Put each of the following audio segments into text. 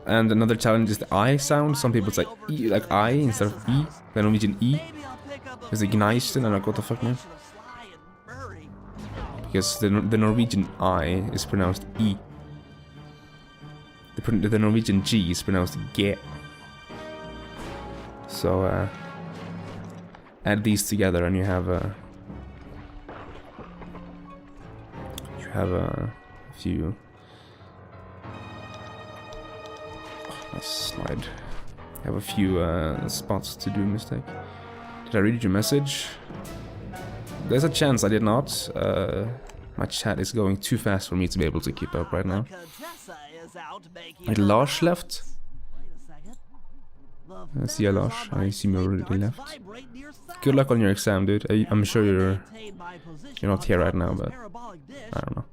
And another challenge is the I sound. Some people say E, like I instead of E. The Norwegian E. Is it Gneisten? I'm like, what the fuck, man? Because the Norwegian I is pronounced E. The Norwegian G is pronounced G. So, add these together and you have a... few... Nice slide. You have a few spots to do a mistake. Did I read your message? There's a chance I did not. My chat is going too fast for me to be able to keep up right now. Wait, Lars left? I see a Lars. I assume you already left. Good luck on your exam, dude. I'm sure you're not here right now, but I don't know.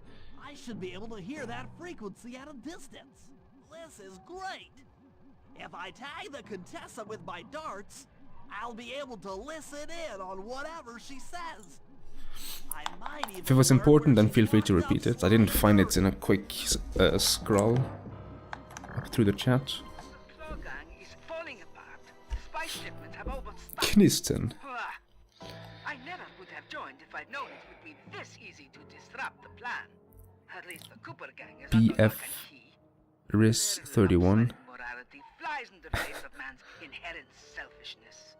I should be able to hear that frequency at a distance. This is great. If I tag the Contessa with my darts, I'll be able to listen in on whatever she says. I might even if it was important, then feel free to repeat it. I didn't find it in a quick scroll up through the chat. Knisten. I never would have joined if I'd known it would be this easy to disrupt the plan. At least the Cooper gang is BF RIS 31. Morality flies in the face of man's inherent selfishness.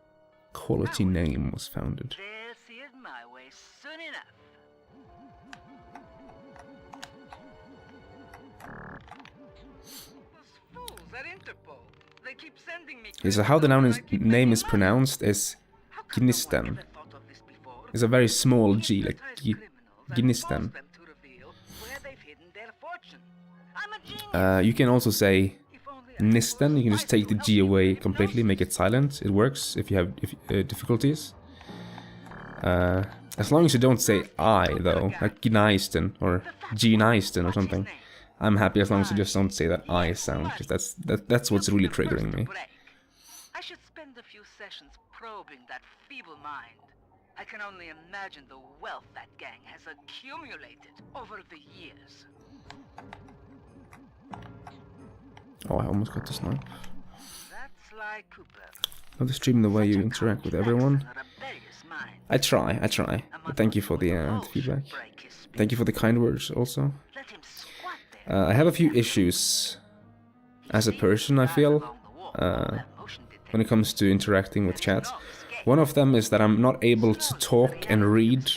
Quality Name was founded. They'll see it my way soon enough. Those fools at Interpol. They keep sending me. So how the name is pronounced is Gnisten. It's a very small G, like Gnisten. You can also say Nisten. You can just take the G away completely, make it silent. It works if you have difficulties. As long as you don't say I, though, like Gneisten or Gneisten or something. I'm happy as long as you just don't say that I sound, because that's what's really triggering me. I should spend a few sessions probing that feeble mind. I can only imagine the wealth that gang has accumulated over the years. Oh, I almost got the snipe. That's like Cooper. Love the stream, the way you interact with everyone. I try. But thank you for the feedback. Thank you for the kind words also. I have a few issues as a person, I feel, when it comes to interacting with chat. One of them is that I'm not able to talk and read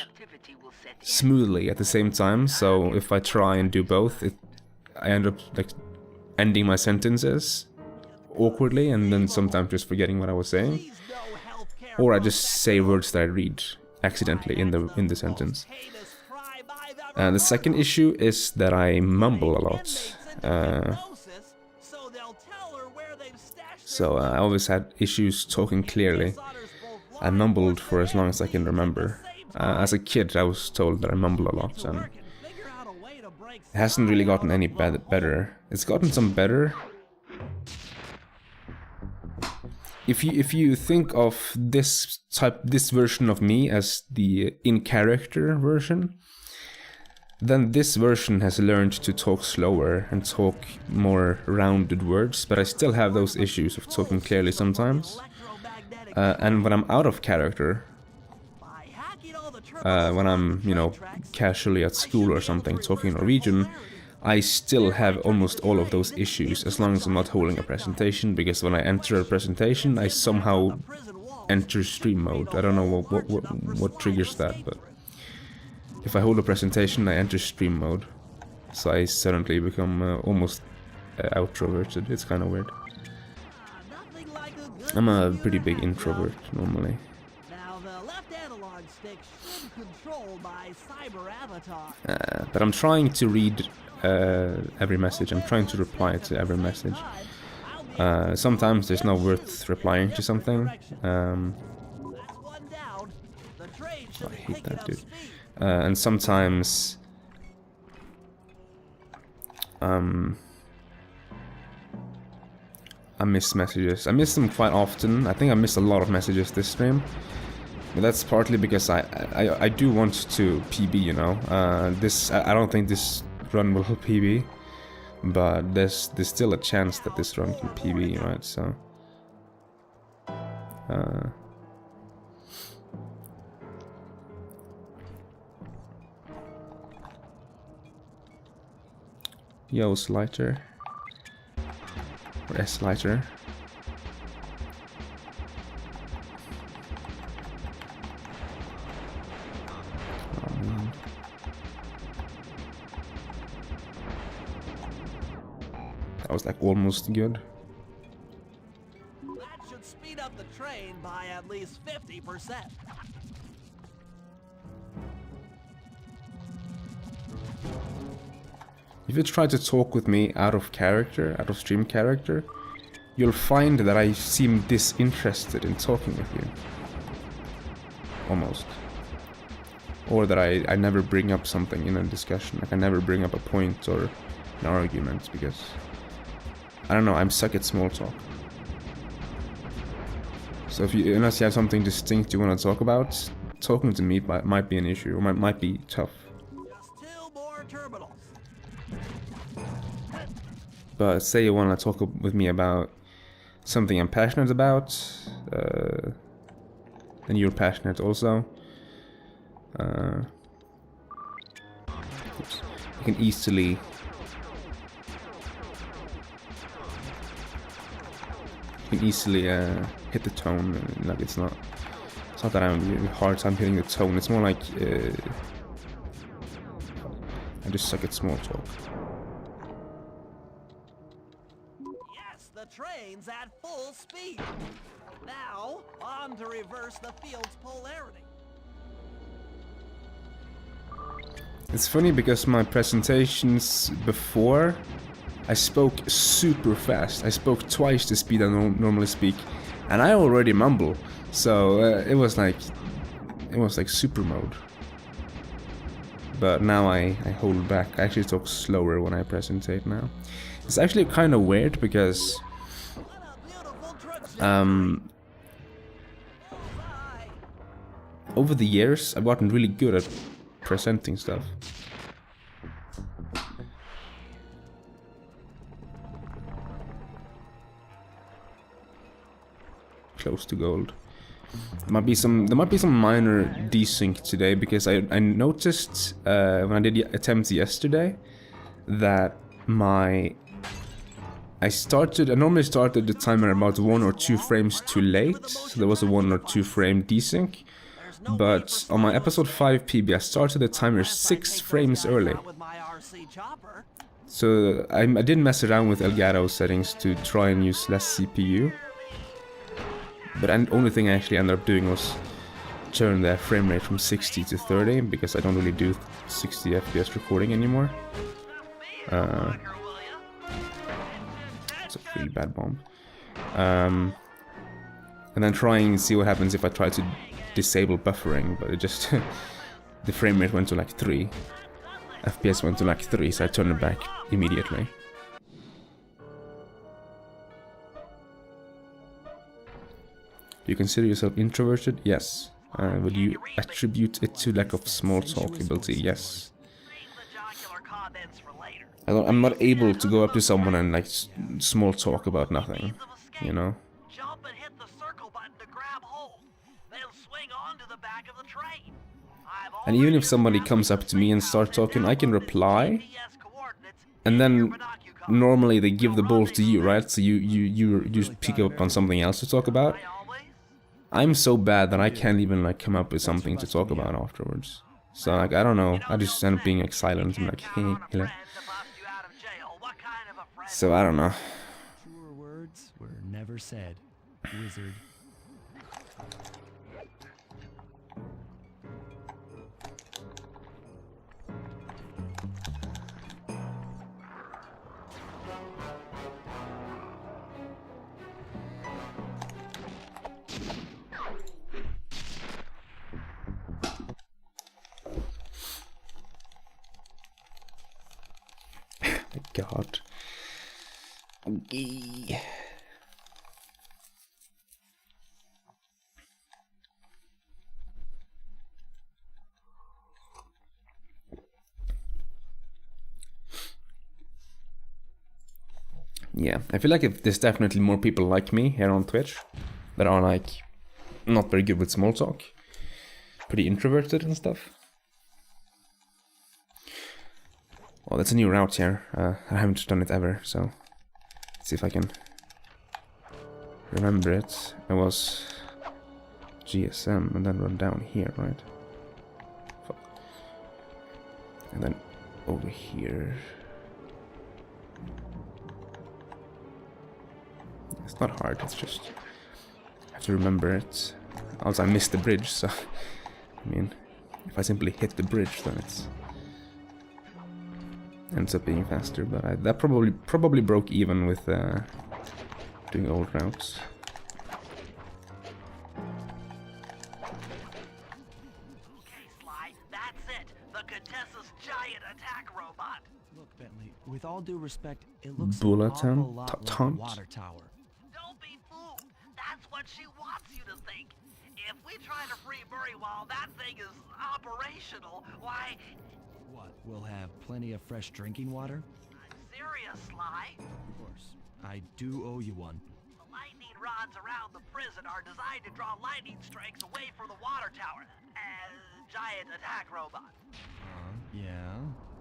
smoothly at the same time, so if I try and do both, I end up like ending my sentences awkwardly and then sometimes just forgetting what I was saying. Or I just say words that I read accidentally in the sentence. The second issue is that I mumble a lot. So I always had issues talking clearly. I mumbled for as long as I can remember. As a kid, I was told that I mumble a lot, and it hasn't really gotten any better. It's gotten some better. If you think of this version of me as the in-character version, then this version has learned to talk slower and talk more rounded words, but I still have those issues of talking clearly sometimes. And when I'm out of character, when I'm, casually at school or something talking Norwegian, I still have almost all of those issues as long as I'm not holding a presentation, because when I enter a presentation, I somehow enter stream mode. I don't know what triggers that, but if I hold a presentation, I enter stream mode. So I suddenly become almost outroverted. It's kind of weird. I'm a pretty big introvert normally. But I'm trying to read every message. I'm trying to reply to every message. Sometimes there's not worth replying to something. I hate that dude. And sometimes I miss messages. I miss them quite often. I think I missed a lot of messages this stream. But that's partly because I do want to PB, I don't think this run will PB. but there's still a chance that this run can PB, right? So yo, Slighter or S-Lighter. That was like almost good. That should speed up the train by at least 50%. If you try to talk with me out of character, out of stream character, you'll find that I seem disinterested in talking with you. Almost. Or that I never bring up something in a discussion. Like I never bring up a point or an argument because I don't know, I'm stuck at small talk. So unless you have something distinct you want to talk about, talking to me might be an issue, or might be tough. Just 2 more terminals. But say you want to talk with me about something I'm passionate about, and you're passionate also. Oops. You can easily hit the tone. Like it's not that I'm having a hard time hitting the tone. It's more like I just suck at small talk. Yes, the train's at full speed. Now, on to reverse the field's polarity. It's funny because my presentations before, I spoke super fast. I spoke twice the speed I normally speak, and I already mumble. So it was like super mode. But now I hold back. I actually talk slower when I presentate now. It's actually kind of weird because over the years I've gotten really good at presenting stuff. Close to gold. There might be some minor desync today because I noticed when I did the attempt yesterday that I normally started the timer about 1 or 2 frames too late, so there was a 1 or 2 frame desync. But on my episode 5 PB I started the timer 6 frames early. So I didn't mess around with Elgato settings to try and use less CPU. But the only thing I actually ended up doing was turn the frame rate from 60 to 30 because I don't really do 60 FPS recording anymore. It's a pretty bad bomb. And then trying and see what happens if I try to disable buffering, but it just the frame rate went to like 3. FPS went to like 3, so I turned it back immediately. Do you consider yourself introverted? Yes. Would you attribute it to lack of small talk ability? Yes. I'm not able to go up to someone and like small talk about nothing, you know? And even if somebody comes up to me and starts talking, I can reply, and then normally they give the ball to you, right? So you just pick up on something else to talk about. I'm so bad that I can't even like come up with something to talk about afterwards. So like I don't know, I just end up being like silent and like hey, hello. So I don't know. Truer words were never said, wizard. God. Okay. Yeah, I feel like if there's definitely more people like me here on Twitch that are like not very good with small talk, pretty introverted and stuff. Well, that's a new route here. I haven't done it ever, so let's see if I can remember it. It was GSM and then run down here, right? Fuck. And then over here. It's not hard, it's just I have to remember it. Also, I missed the bridge, so I mean, if I simply hit the bridge, then it's ends up being faster. But that probably broke even with doing old routes. Okay, Sly, that's it. The Contessa's giant attack robot. Look, Bentley, with all due respect, it looks an Bulletin? awful lot like a Taunt? water tower. Don't be fooled. That's what she wants you to think. If we try to free Murray while that thing is operational, why... What, we'll have plenty of fresh drinking water? I'm serious, Sly. Of course. I do owe you one. The lightning rods around the prison are designed to draw lightning strikes away from the water tower. Giant attack robot. Yeah?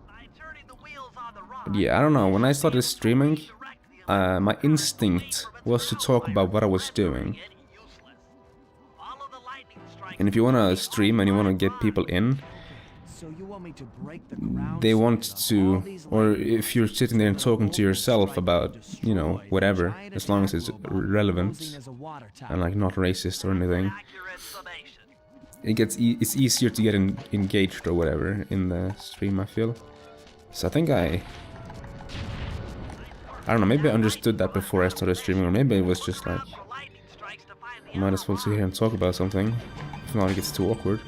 By turning the wheels on the rod... Yeah, I don't know, when I started streaming, my instinct was to talk about what I was doing. And if you wanna stream and you wanna get people in, So you want me to break the ground? they want to, or if you're sitting there and talking to yourself about, you know, whatever, as long as it's relevant and like not racist or anything, it's easier to get engaged or whatever in the stream, I feel. So I think I don't know, maybe I understood that before I started streaming, or maybe it was just like, I might as well sit here and talk about something, if not it gets too awkward.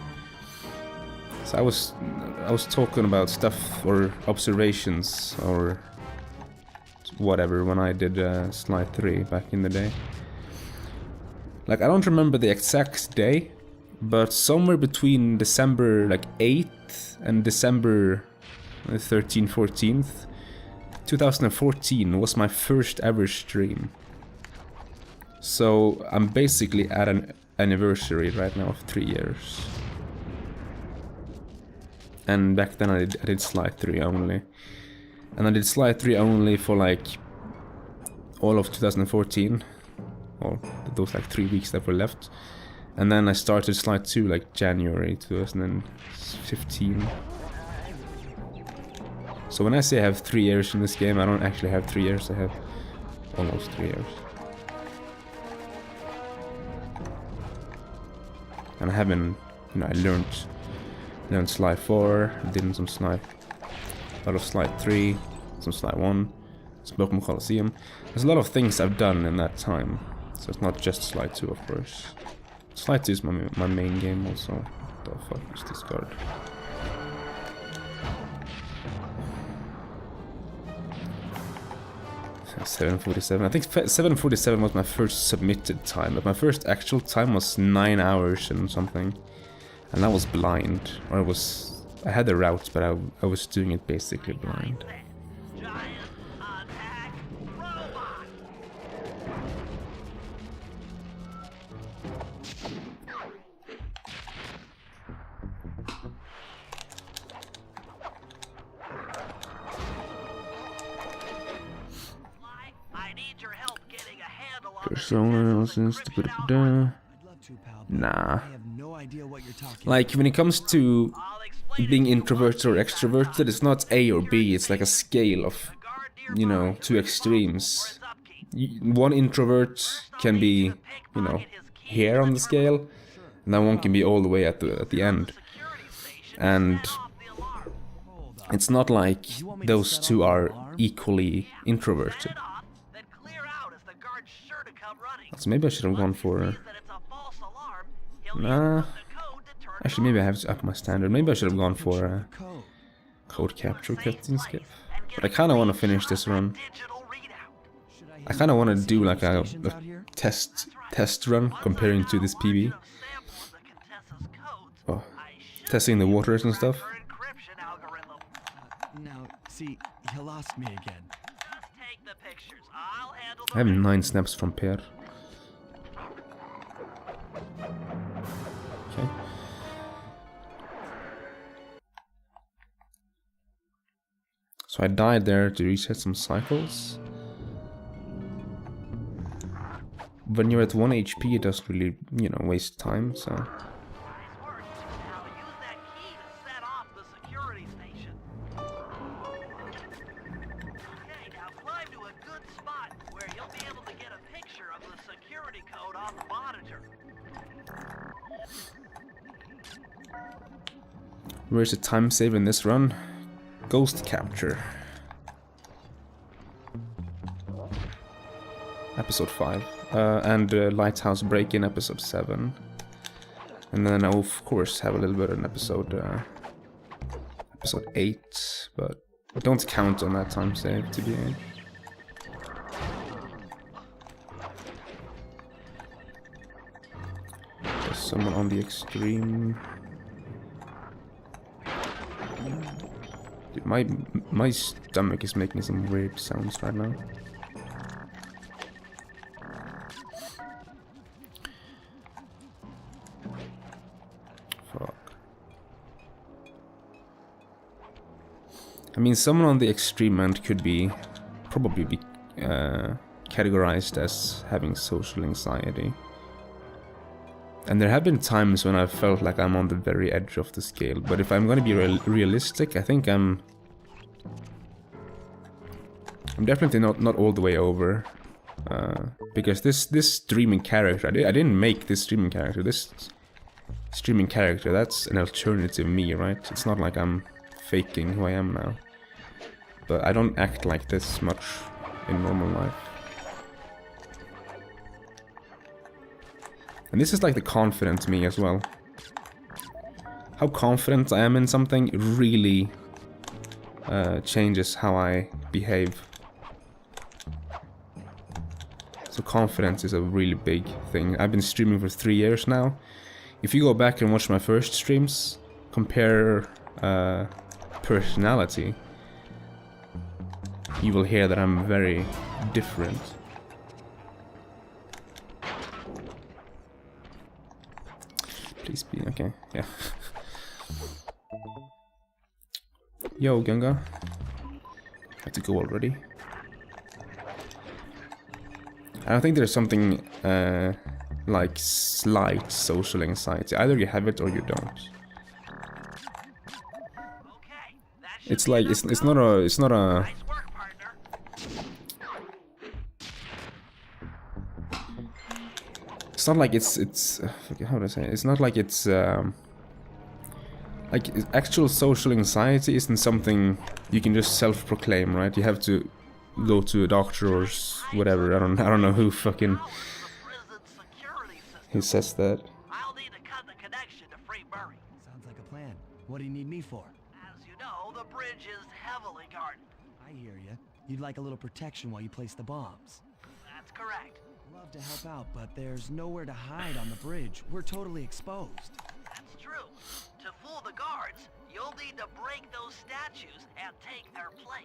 So I was talking about stuff or observations or whatever when I did Slide 3 back in the day. Like, I don't remember the exact day, but somewhere between December like 8th and December 13th, 14th, 2014 was my first ever stream. So I'm basically at an anniversary right now of 3 years. And back then I did Slide 3 only. And I did Slide 3 only for like all of 2014. Well, those like 3 weeks that were left. And then I started Slide 2 like January 2015. So when I say I have 3 years in this game, I don't actually have 3 years, I have almost 3 years. And I haven't, you know, I learned Slide 4, did some Slide, a lot of Slide 3, some Slide 1, some Pokemon Colosseum. There's a lot of things I've done in that time, so it's not just Slide 2, of course. Slide 2 is my main game also. What the fuck is this card? $7:47. I think 7:47 was my first submitted time, but my first actual time was 9 hours and something. And I was blind, or I had the routes, but I was doing it basically blind. Giant attack robot. I need your help getting a handle on Persona, nah. Like, when it comes to being introverted or extroverted, it's not A or B, it's like a scale of, you know, two extremes. One introvert can be, you know, here on the scale, and then one can be all the way at the end. And it's not like those two are equally introverted. So maybe I should have gone for... Nah. Actually, maybe I have to up my standard. Maybe I should have gone for code capture cutscene skip. But I kind of want to finish this run. I kind of want to do like a test run comparing to this PB. Oh, testing the waters and stuff. Now, see, you lost me again. Just take the pictures. I'll handle I the have rest. 9 snaps from Per. Okay. So I died there to reset some cycles. When you're at 1 HP, it doesn't really, you know, waste time, so... Nice work. Now use that key to set off the security station. Okay, now climb to a good spot where you'll be able to get a picture of the security code on the monitor. Where's the time save in this run? Ghost capture. Episode 5. And Lighthouse break-in episode 7. And then I'll of course have a little bit in episode 8, but don't count on that time save to be in. There's someone on the extreme. Dude, my stomach is making some weird sounds right now. Fuck. I mean, someone on the extreme end could probably be categorized as having social anxiety. And there have been times when I've felt like I'm on the very edge of the scale, but if I'm gonna be realistic, I think I'm definitely not all the way over, because this streaming character, I didn't make this streaming character. This streaming character, that's an alternative me, right? It's not like I'm faking who I am now, but I don't act like this much in normal life. And this is like the confident me as well. How confident I am in something really changes how I behave. So confidence is a really big thing. I've been streaming for 3 years now. If you go back and watch my first streams, compare personality, you will hear that I'm very different. Please be okay, yeah. Yo, Gunga. I have to go already. I don't think there's something like slight social anxiety. Either you have it or you don't. It's like it's not a Nice work, partner. it's not like it's how do I say it? It's not like it's like actual social anxiety isn't something you can just self-proclaim, right? You have to go to a doctor or whatever. I don't know who fucking Prison security system. who says that. I'll need to cut the connection to Free Murray. Sounds like a plan. What do you need me for? As you know, the bridge is heavily guarded. I hear you. You'd like a little protection while you place the bombs. That's correct. Love to help out, but there's nowhere to hide on the bridge. We're totally exposed. That's true. To fool the guards, you'll need to break those statues and take their place.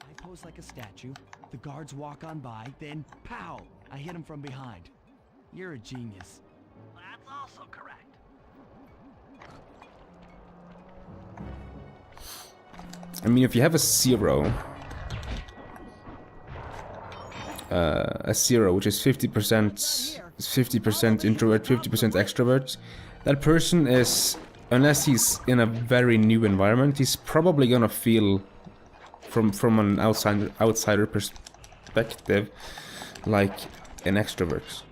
I pose like a statue, the guards walk on by, then pow! I hit them from behind. You're a genius. That's also correct. I mean, if you have a zero, which is 50% introvert, 50% extrovert, that person is, unless he's in a very new environment, he's probably gonna feel, from an outsider perspective, like an extrovert.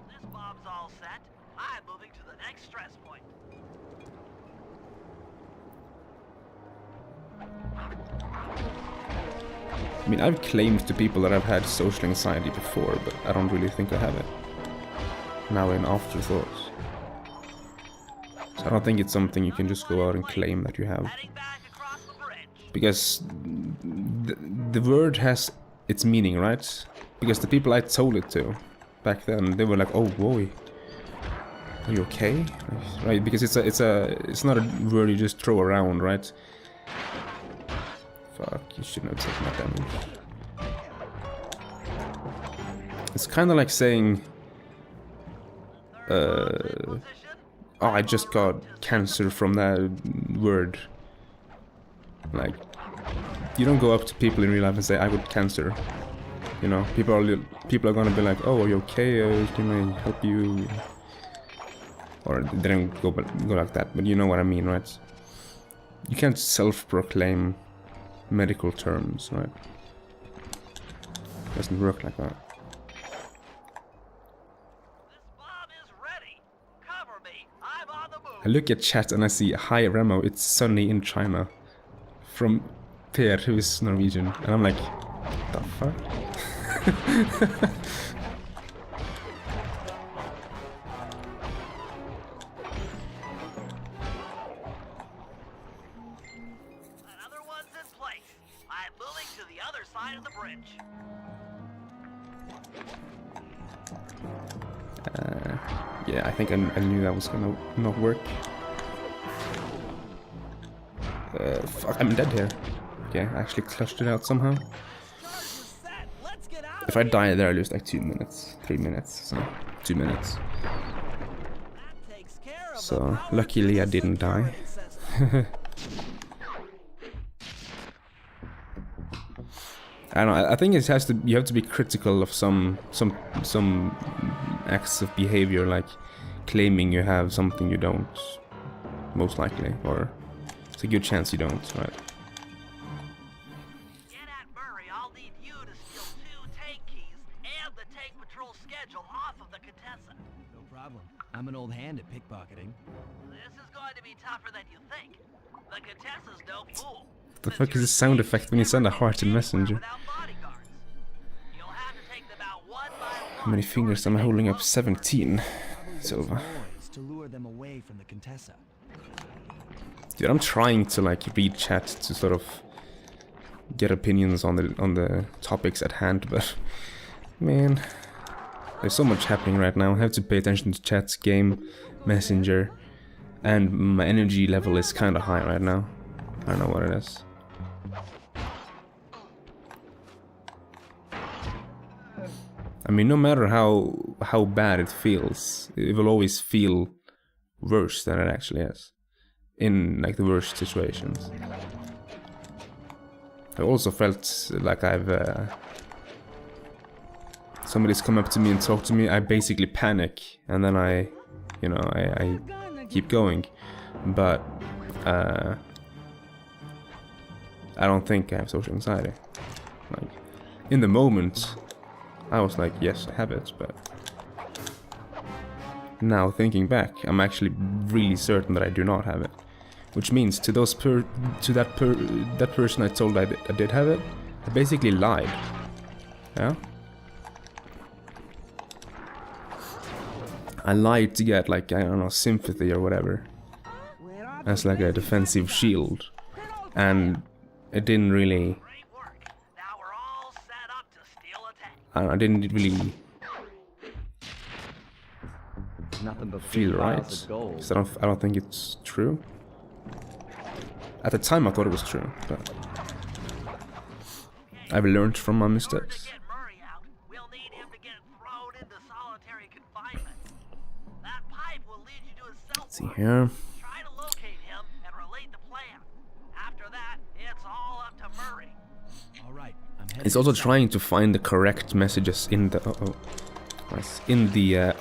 This bomb's all set. I'm moving to the next stress point. I mean, I've claimed to people that I've had social anxiety before, but I don't really think I have it. Now in afterthoughts. So I don't think it's something you can just go out and claim that you have. Heading back across the bridge. Because the word has its meaning, right? Because the people I told it to back then, they were like, "Oh boy, are you okay?" Right? Because it's not a word you just throw around, right? Fuck, you shouldn't have taken that damage. It's kind of like saying, "Oh, I just got cancer from that word." Like, you don't go up to people in real life and say, "I got cancer." You know, people are gonna be like, "Oh, are you okay? Can I help you?" Or they don't go like that, but you know what I mean, right? You can't self-proclaim medical terms, right? It doesn't work like that. I look at chat and I see, "Hi Remo, it's sunny in China." From Per, who is Norwegian. And I'm like, what the fuck? Another one's in place. I'm moving to the other side of the bridge. Yeah, I think I knew that was gonna not work. Fuck, I'm dead here. Okay, I actually clutched it out somehow. If I die there, I lose like 2 minutes, 3 minutes, so 2 minutes. So, luckily I didn't die. I don't know, I think it has to, you have to be critical of some acts of behavior, like claiming you have something you don't, most likely, or it's a good chance you don't, right? Get at Murray, I'll need you to steal 2 tank keys and the tank patrol schedule off of the Contessa. No problem. I'm an old hand at pickpocketing. This is going to be tougher than you think. The Contessa's no fool. What the fuck is the sound effect when you send a heart in Messenger? How many fingers am I holding up? 17. Silva. To lure them away from the Contessa. Dude, I'm trying to like read chat to sort of get opinions on the topics at hand, but man, there's so much happening right now. I have to pay attention to chat's game, Messenger, and my energy level is kind of high right now. I don't know what it is. I mean, no matter how bad it feels, it will always feel worse than it actually is. In like the worst situations. I also felt like somebody's come up to me and talked to me, I basically panic, and then I keep going. But I don't think I have social anxiety. Like, in the moment, I was like, yes, I have it, but now thinking back, I'm actually really certain that I do not have it. Which means to that person I told I did have it, I basically lied. Yeah? I lied to get, like, I don't know, sympathy or whatever. As like a defensive shield. And it didn't really... I didn't really feel right. 'Cause I don't think it's true. At the time I thought it was true, but I've learned from my mistakes. Let's see here. Try to locate him and relate the plan. After that, it's all up to Murray. All right. It's also trying to find the correct messages in the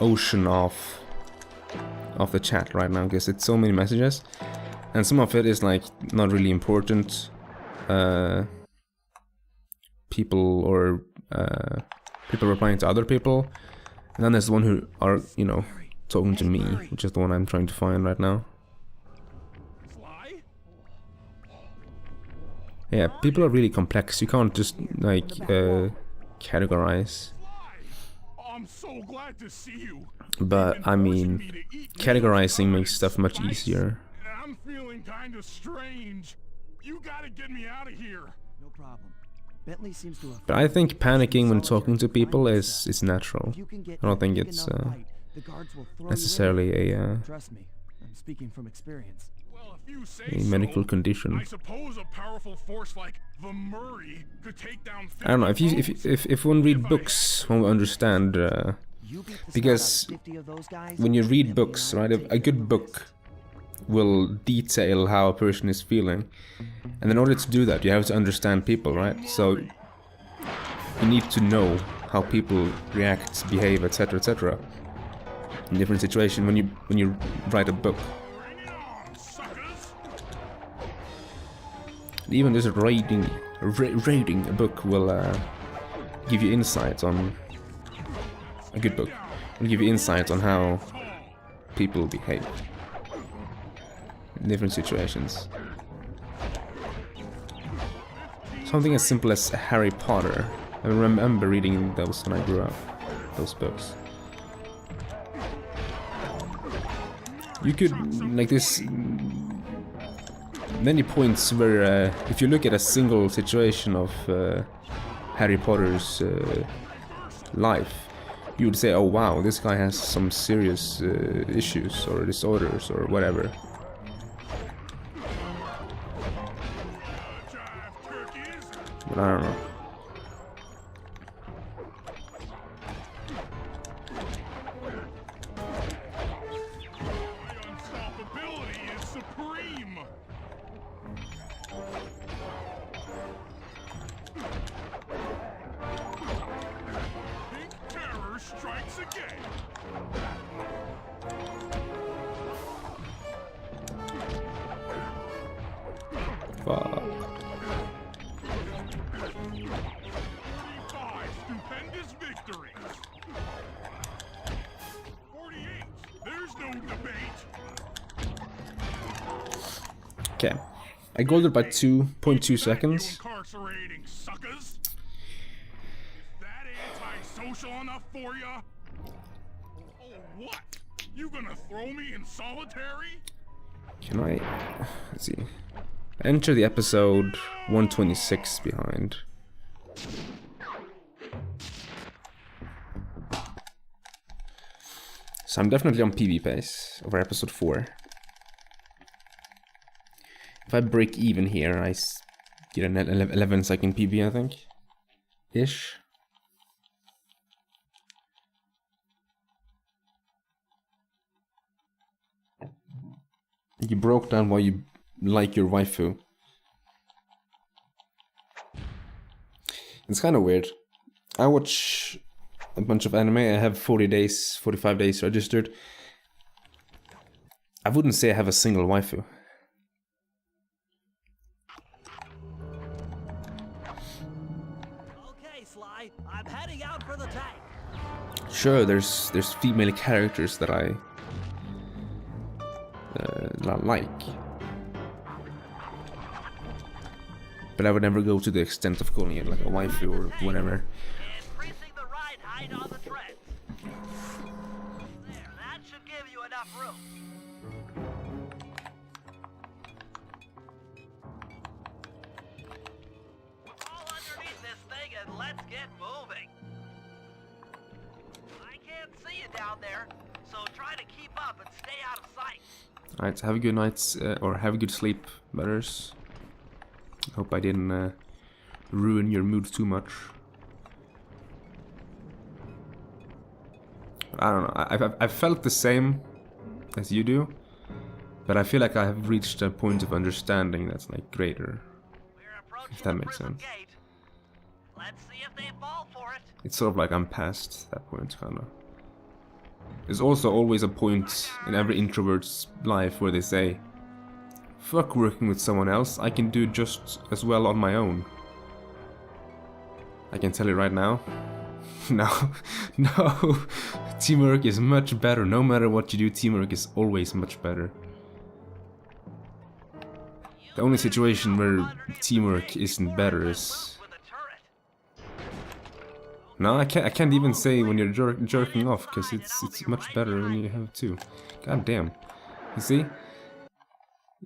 ocean of the chat right now, because it's so many messages, and some of it is like not really important. People replying to other people, and then there's the one who are talking to me, which is the one I'm trying to find right now. Yeah, people are really complex. You can't just like categorize. I'm so glad to see you. But I mean, categorizing makes stuff much easier. I'm feeling kind of strange. You gotta get me out of here. No problem. Bentley seems to have. But I think panicking when talking to people is natural. I don't think it's necessarily Trust me, I'm speaking from experience. Well, if you say a medical so, condition. I suppose a powerful force like the Murray could take down. I don't know. If one read books, one will understand. Because when you read books, right, a good book will detail how a person is feeling, and in order to do that, you have to understand people, right? So you need to know how people react, behave, etc., etc. in different situations when you write a book. Even just reading a book will give you insights on a good book. Will give you insights on how people behave in different situations. Something as simple as Harry Potter. I remember reading those when I grew up. Those books. You could like this. Many points where, if you look at a single situation of Harry Potter's life, you would say, oh wow, this guy has some serious issues or disorders or whatever. But I don't know. Fuck. Stupendous victories. 48. There's no debate. Okay. I golded by 2.2 seconds. Incarcerating suckers. Is that antisocial enough for ya? Oh, what? You gonna throw me in solitary? Can I... let's see. Enter the episode 126 behind. So I'm definitely on PB pace over episode 4. If I break even here, I get an 11-second PB, I think. Ish. You broke down why you like your waifu. It's kind of weird. I watch a bunch of anime. I have 40 days, 45 days registered. I wouldn't say I have a single waifu. Okay, Sly, I'm heading out for the tank. Sure, there's female characters that I like. But I would never go to the extent of calling it like a waifu or whatever. Increasing the ride height on the treads. There, that should give you enough room. All underneath this thing and let's get moving. I can't see you down there, so try to keep up and stay out of sight. Alright, so have a good night, or have a good sleep, butters. Hope I didn't ruin your mood too much. I don't know, I've felt the same as you do, but I feel like I have reached a point of understanding that's like greater, if that makes sense. Let's see if they fall for it. It's sort of like I'm past that point, kinda. There's also always a point in every introvert's life where they say, fuck working with someone else, I can do just as well on my own. I can tell you right now, no, teamwork is much better. No matter what you do, teamwork is always much better. The only situation where teamwork isn't better is... No, I can't even say when you're jerking off, because it's much better when you have two. God damn. You see?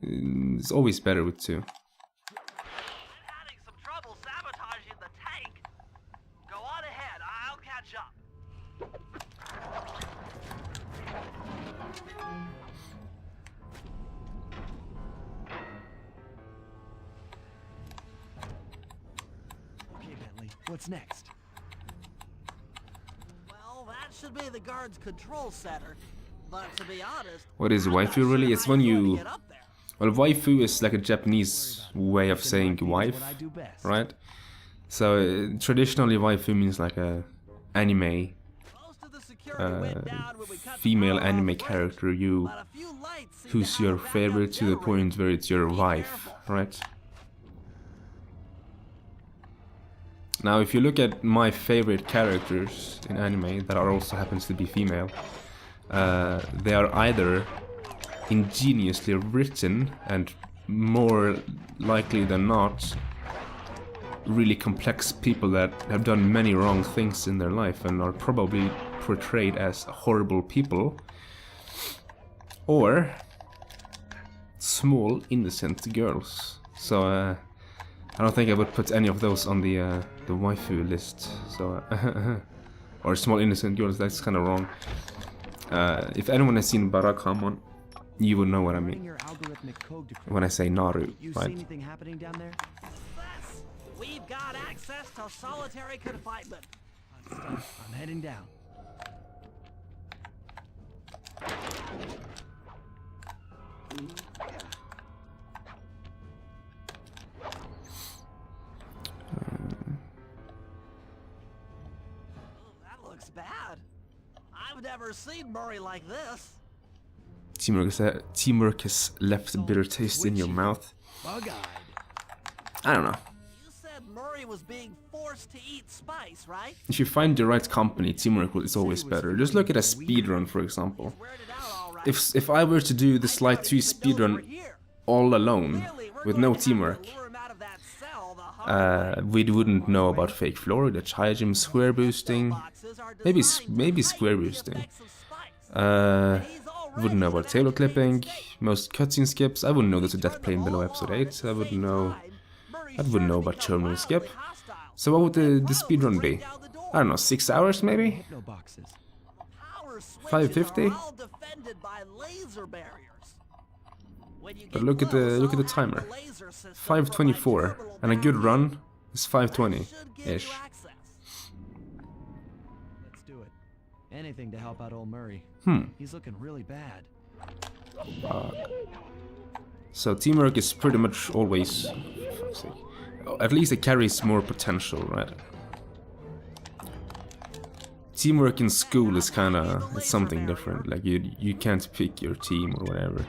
It's always better with two. Having some trouble sabotaging the What's next? Well, that should be the guard's control center. But to be honest, What is I'm not waifu really? sure It's how when you're going you... to get up there. Well, waifu is like a Japanese way of saying wife, What I do best. right? So traditionally waifu means like a anime, Most of the security went down when we cut the female power off anime the bridge, character, you but a few lights seem who's to have your a backup favorite to the generator. point where it's your Be wife, careful. right? Now, if you look at my favorite characters in anime that are also happens to be female, they are either ingeniously written and more likely than not really complex people that have done many wrong things in their life and are probably portrayed as horrible people, or small innocent girls. So I don't think I would put any of those on the waifu list. So or small innocent girls, that's kind of wrong. If anyone has seen Barakamon, you would know what I Running mean your algorithmic code decryption. when I say Naru, You see right? anything happening down there? Yes, we've got access to solitary confinement. I'm heading down. That looks bad. I've never seen Murray like this. Teamwork has left a bitter taste in your mouth. Bug-eyed. I don't know. You said Murray was being forced to eat spice, right? If you find the right company, teamwork is always better. Just look at a speedrun, for example. Weirded out all right. If I were to do the Slide 2 speedrun all alone, Clearly, we're with going no to have to teamwork, lure him out of that cell the hard way. we wouldn't know about fake floor, the high gym square boosting, Boxes are maybe designed to maybe heighten square the boosting. effects of spice. He's Wouldn't know already about table clipping, evacuating most cutscene skips. I wouldn't know there's a death Turn the plane below whole episode on 8. at the I wouldn't same know. time. Murray's I wouldn't sure know to about become terminal wildly skip. hostile. So what would the Violence speedrun break be? down the door. I don't know, 6 hours maybe? Hypno boxes. Power switches 550? are all defended by laser barriers. When you But get look at close, the I'll have timer. the laser system 524, provide durable and a good barriers. run is That 520 should give you ish. access. Let's do it. Anything to help out old Murray. He's looking really bad. So teamwork is pretty much always, for fuck's sake. At least it carries more potential, right? Teamwork in school is it's something different. Like you can't pick your team or whatever.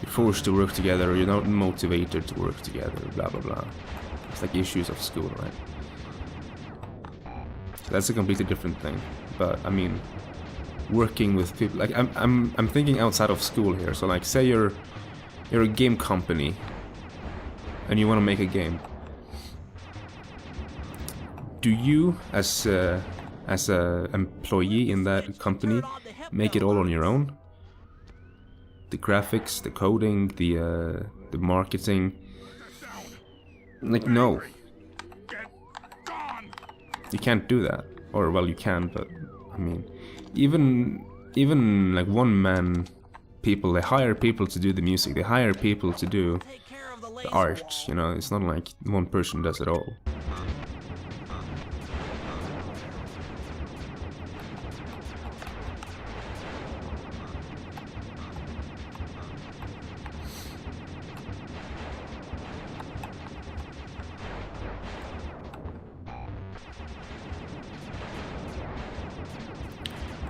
You're forced to work together, or you're not motivated to work together, blah blah blah. It's like issues of school, right? So that's a completely different thing. But I mean, working with people, like I'm thinking outside of school here. So like, say you're a game company and you want to make a game. Do you, as a employee in that company, make it all on your own? The graphics, the coding, the marketing. Like, no, Get gone! you can't do that. Or well, you can, but I mean, even like one man people, they hire people to do the music. They hire people to do Take care of the the laser art. wall. You know, it's not like one person does it all.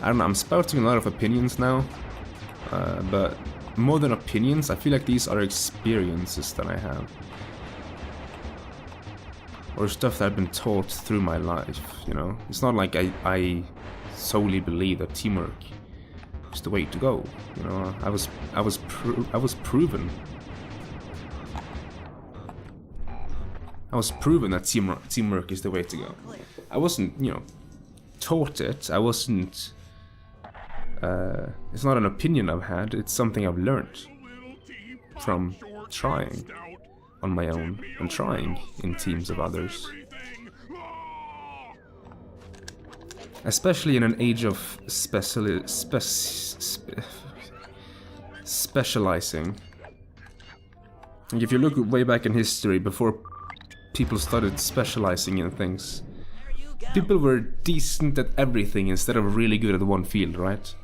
I don't know, I'm spouting a lot of opinions now, but more than opinions, I feel like these are experiences that I have. Or stuff that I've been taught through my life, you know? It's not like I solely believe that teamwork is the way to go, you know? I was proven. I was proven that teamwork is the way to go. I wasn't, you know, taught it. I wasn't... it's not an opinion I've had, it's something I've learned Little teapot, from short trying and stout. on my own and trying in teams of others. Everything. Ah! Especially in an age of specializing. Like if you look way back in history, before people started specializing in things. People were decent at everything instead of really good at one field, right?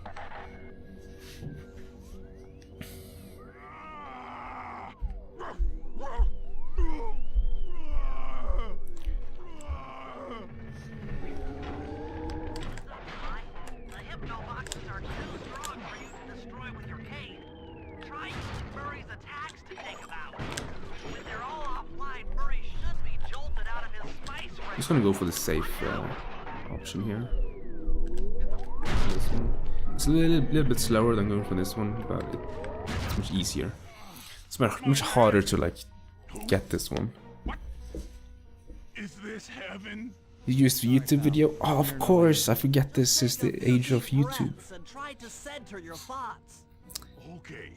I'm just gonna go for the safe option here. This one. It's a little bit slower than going for this one, but it's much easier. It's much harder to like get this one. Is this heaven? You used the YouTube video? Oh, of course! I forget this is the age of YouTube. And try to center your thoughts. Okay.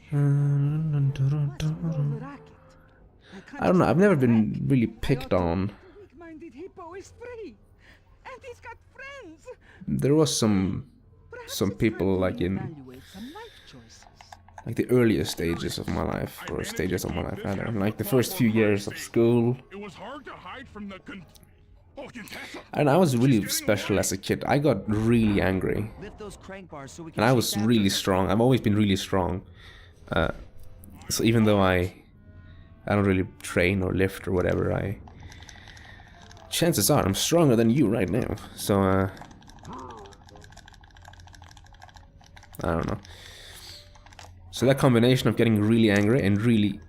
I don't know, I've never been really picked on. Weak-minded hippo is free, and he's got friends. There was some people like in like the earliest stages of my life, or stages of my life rather, like the first few years of school. It was hard to hide from the Contessa. And I was really special as a kid. I got really angry, Lift those crank bars so we can and I chase was after really them. strong. I've always been really strong. So even though I don't really train or lift or whatever, chances are I'm stronger than you right now. So I don't know. So that combination of getting really angry and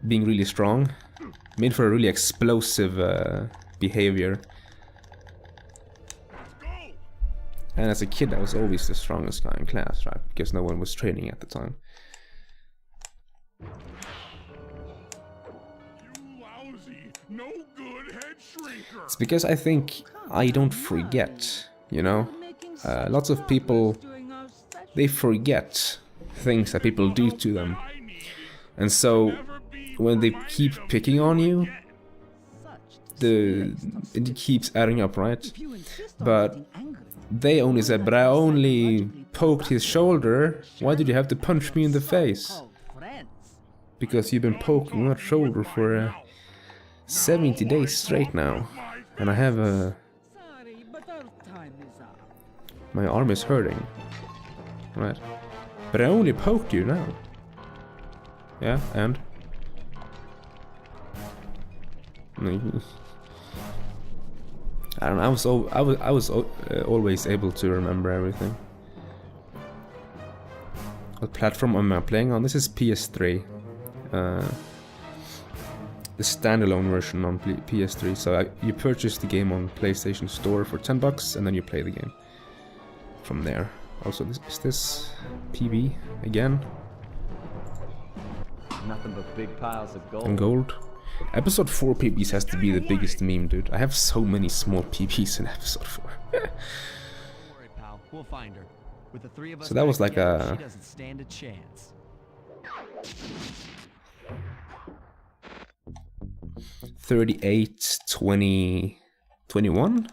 being really strong made for a really explosive behavior. And as a kid, I was always the strongest guy in class, right? Because no one was training at the time. You lousy, no good head shrinker. It's because I think I don't forget, you know? Lots of people, they forget things that people do to them. And so, when they keep picking on you, it keeps adding up, right? But they only said, but I only poked his shoulder. Why did you have to punch me in the face? Because you've been poking that shoulder for 70 days straight now. And I have a... Sorry, but our time is up. my arm is hurting. Right. But I only poked you now. Yeah, and? I don't know, I was always able to remember everything. What platform am I playing on? This is PS3. The standalone version on PS3. So you purchase the game on PlayStation Store for $10 and then you play the game from there. Also, is this PB again? Nothing but big piles of gold. And gold. Episode 4 PBs has to be the biggest meme, dude. I have so many small PBs in episode 4. Don't worry, pal. We'll find her. With the three of us So that was back like together, a- she doesn't stand a chance. 38, 20, 21?